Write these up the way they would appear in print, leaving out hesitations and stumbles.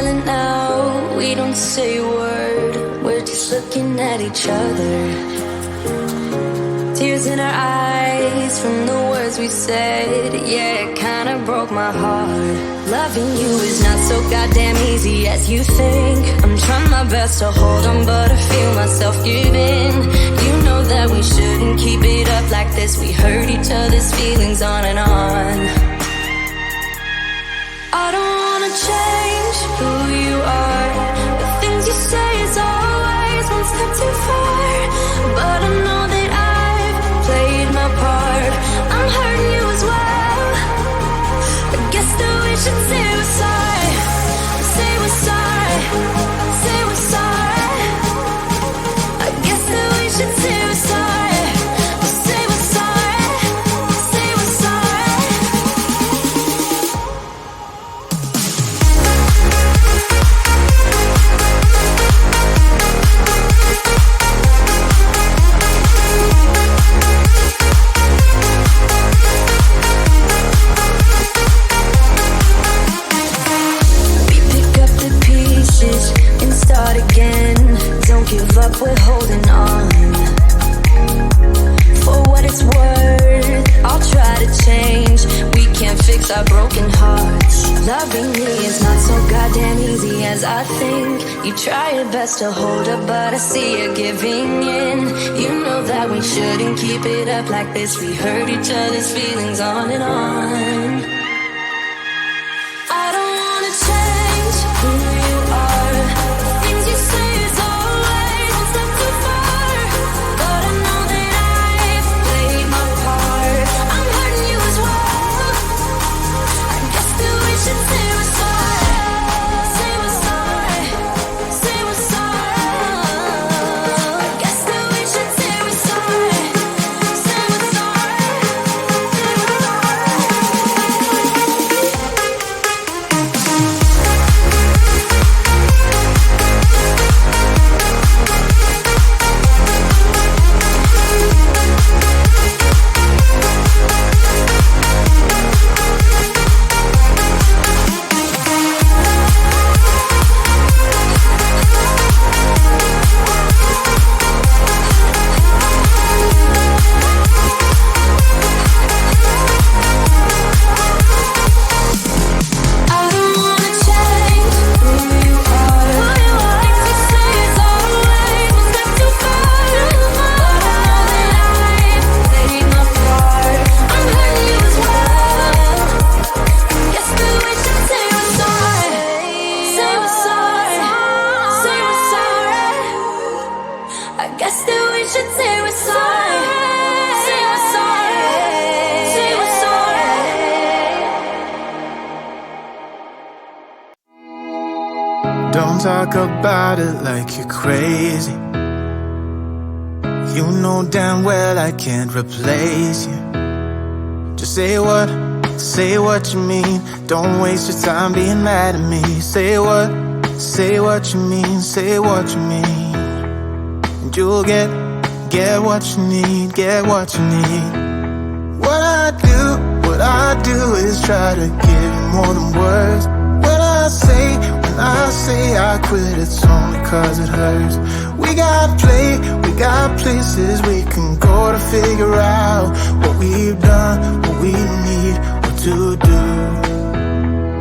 silent now, we don't say a word. We're just looking at each other. Tears in our eyes from the words we said. Yeah, it kinda broke my heart. Loving you is not so goddamn easy as you think. I'm trying my best to hold on, but I feel myself giving. You know that we shouldn't keep it up like this. We hurt each other's feelings on and on. I don't wanna change who you are. The things you say is always one step too far. But I know that I've played my part. I'm hurting you as well. I guess that we should say we're sorry. Say we're sorry. Say we're sorry. I guess that we should say we're sorry. Say we're sorry. Say we're sorry. And start again. Don't give up, we're holding on. For what it's worth, I'll try to change. We can't fix our broken hearts. Loving me is not so goddamn easy as I think. You try your best to hold up, but I see you giving in. You know that we shouldn't keep it up like this. We hurt each other's feelings on and on. I don't wanna change who you are. The things you say is always one step too far. But I know that I've played my part. I'm hurting you as well. I guess that we should say we're sorry. Say we're sorry. Say we're sorry. I guess that we should say we're sorry. Say we're sorry. Say we're Don't talk about it like you're crazy. You know damn well I can't replace you. Just say what you mean. Don't waste your time being mad at me. Say what you mean, say what you mean. And you'll get what you need, get what you need. What I do is try to give you more than words. When I say I quit, it's only cause it hurts. We got places we can go to figure out what we've done, what we need, what to do.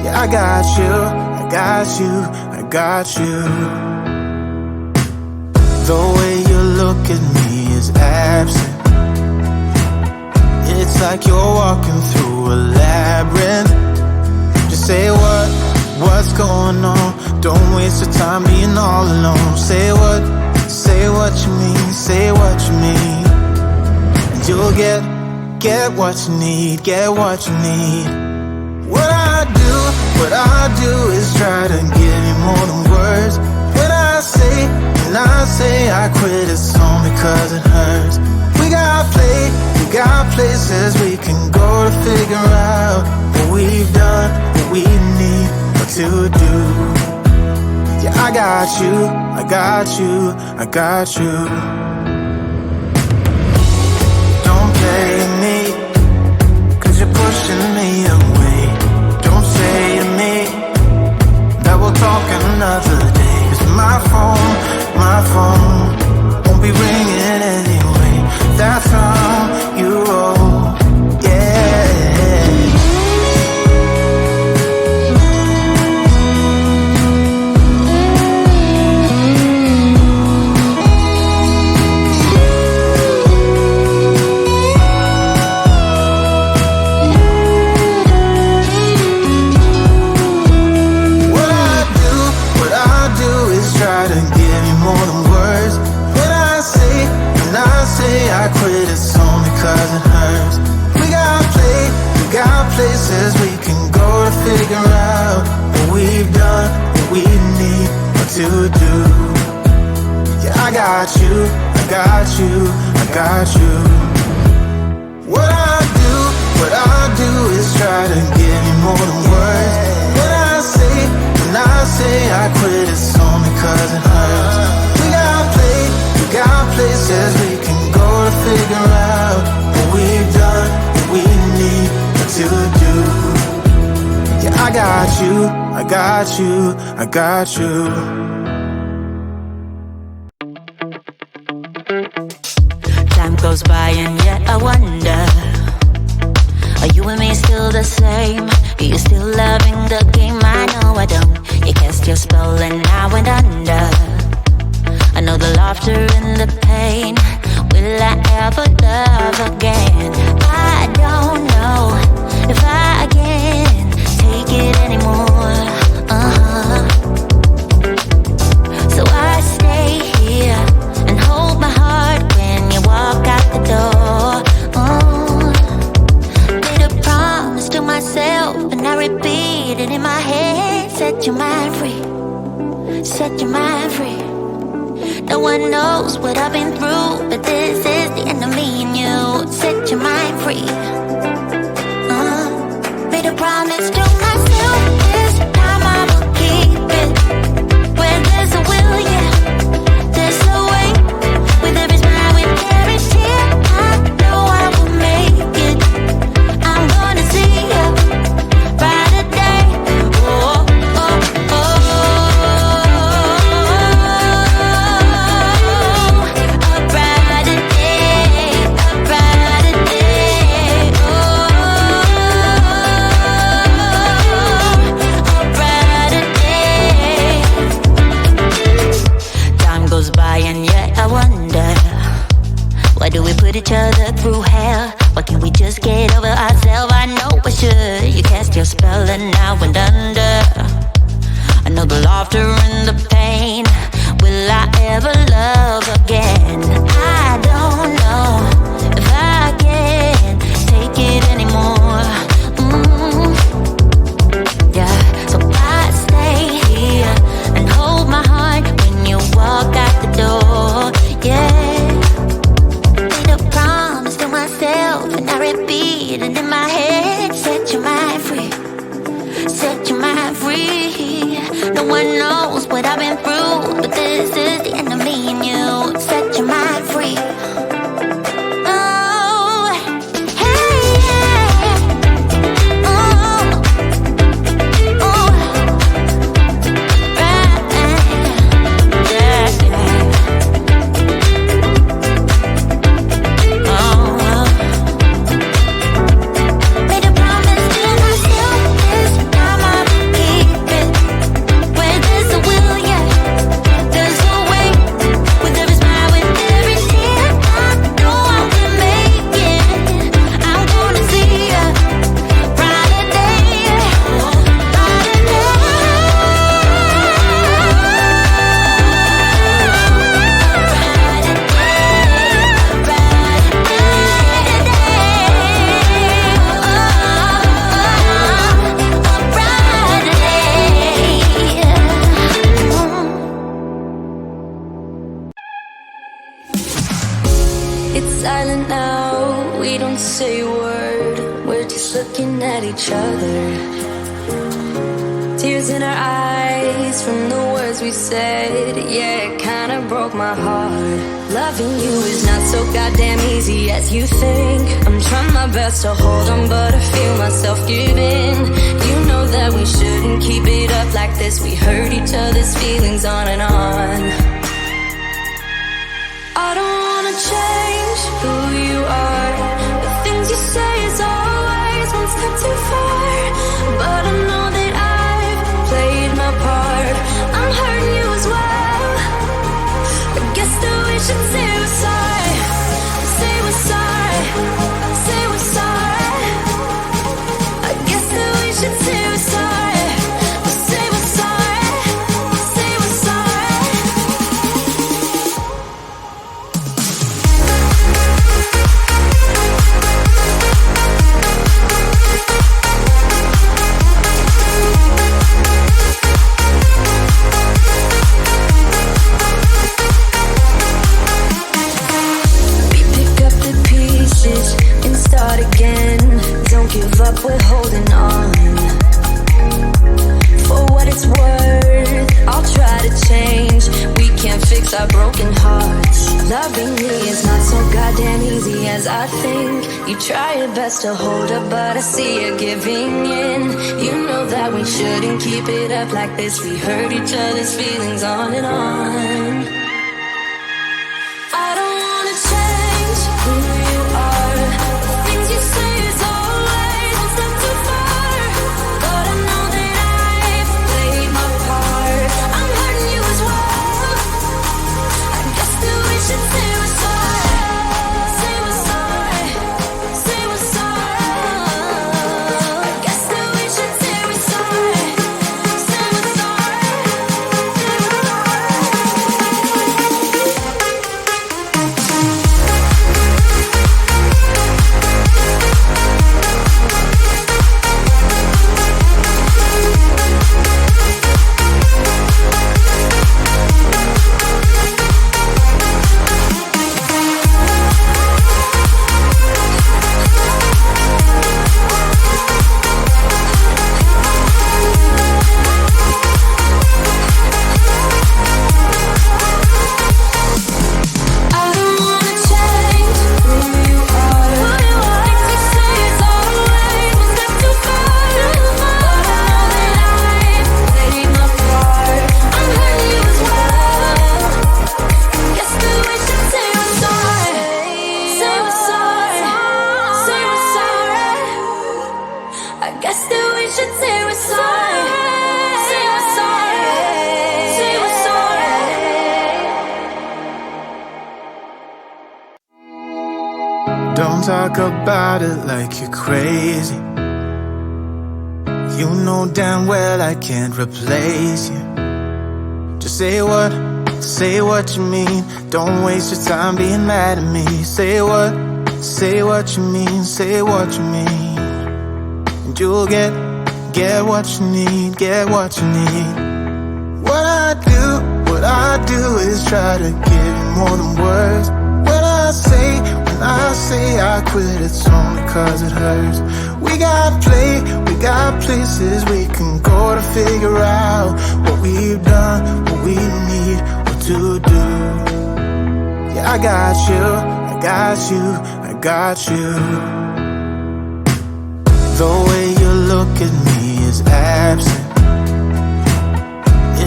Yeah, I got you, I got you, I got you. The way you look at me is absent. It's like you're walking through a labyrinth. Just say what's going on. Don't waste your time being all alone. Say what you mean, say what you mean. And you'll get what you need, get what you need. What I do is try to give you more than words. When I say I quit, it's only cause it hurts. We got places we can go to figure out what we've done, what we need, what to do. Yeah, I got you, I got you, I got you. Don't play me, cause you're pushing me away. Don't say to me that we'll talk you, I got you, I got you. What I do is try to give you more than words. When I say I quit, it's only 'cause it hurts. We got places we can go to figure out what we've done, what we need to do. Yeah, I got you, I got you, I got you. Time goes by and yet I wonder, are you and me still the same? Are you still loving the game? I know I don't. You cast your spell and I went under. I know the laughter and the pain. Will I ever love again? I don't know if I can take it anymore. So I stay here and hold my heart when you walk out the door. Made a promise to myself and I repeat it in my head. Set your mind free, set your mind free. No one knows what I've been through, but this is the end of me and you. Set your mind free. Made a promise to myself, this time I will keep it. Where there's a will, yeah, there's a way. With every smile, with every tear, I know I will make it. I'm gonna see a brighter day. Oh, oh, oh. A brighter day, a brighter day. Oh, a brighter day. Time goes by and yet I wonder, why do we put each other through hell? Why can't we just get over ourselves? I know I should. You cast your spell and I went under. I know the laughter and the pain. Will I ever love again? I don't know if I can take it anymore. Yeah, so I stay here and hold my heart when you walk out the door. Yeah, made a promise to myself and I repeat it in my head. Set your mind free, set your mind free. No one knows what I've been through, but this is the end of me and you. Set your mind free. Oh, hey, yeah. Oh, oh, right, yeah, yeah. Oh, made a promise to myself, this time I will keep it. Where there's a will, yeah, there's a way. With every smile, with every tear, I know I will make it. I'm gonna see a brighter day, brighter day. It's silent now, we don't say a word. We're just looking at each other. Tears in our eyes from the words we said. Yeah, it kinda broke my heart. Loving you is not so goddamn easy as you think. I'm trying my best to hold on, but I feel myself giving. You know that we shouldn't keep it up like this. We hurt each other's feelings on and on. I don't wanna change who you are. The things you say is always one step too far. But I know that I've played my part. I'm hurting you as well. I guess that we should say we're sorry. Say we're sorry. Say we're sorry. I guess that we should say we're sorry. Say we're sorry. Say we're sorry. heart. Loving me is not so goddamn easy as I think. You try your best to hold up, but I see you giving in. You know that we shouldn't keep it up like this. We hurt each other's feelings on and on. I don't wanna change who you are. The things you say is always one step too far. But I know that I've played my part. I'm hurting you as well. I guess that we should say we're sorry. Say we're sorry. Say we're sorry. I guess that we should say we're sorry. Say we're sorry. I don't wanna change who you are. The things you say is always one step too far. But I know that I've played my part. I'm hurting you as well. Guess that we should say we're sorry. Say we're sorry. Say we're sorry. I guess that we should say we're sorry. Say we're sorry. Say we're sorry. Don't talk about it like you're crazy. You know damn well I can't replace you. Just say what you mean. Don't waste your time being mad at me. Say what you mean. Say what you mean. And you'll get what you need. Get what you need. What I do is try to give you more than words. When I say I quit, it's only cause it hurts. We got places we can go to figure out what we've done, what we need, what to do. Yeah, I got you, I got you, I got you. The way you look at me is absent.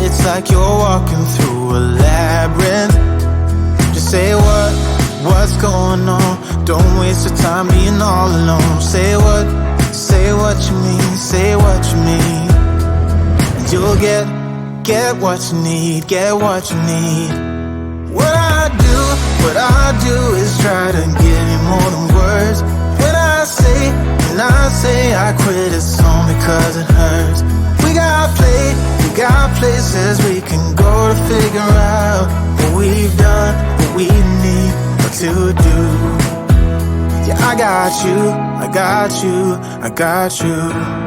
It's like you're walking through a labyrinth. Just say what's going on. Don't waste your time being all alone. Say what you mean. Say what you mean. And you'll get what you need. Get what you need. What I do is try to give you more than words. When I say I quit, it's only cause it hurts. We got places we can go to figure out what we've done, what we need, what to do. Yeah, I got you, I got you, I got you.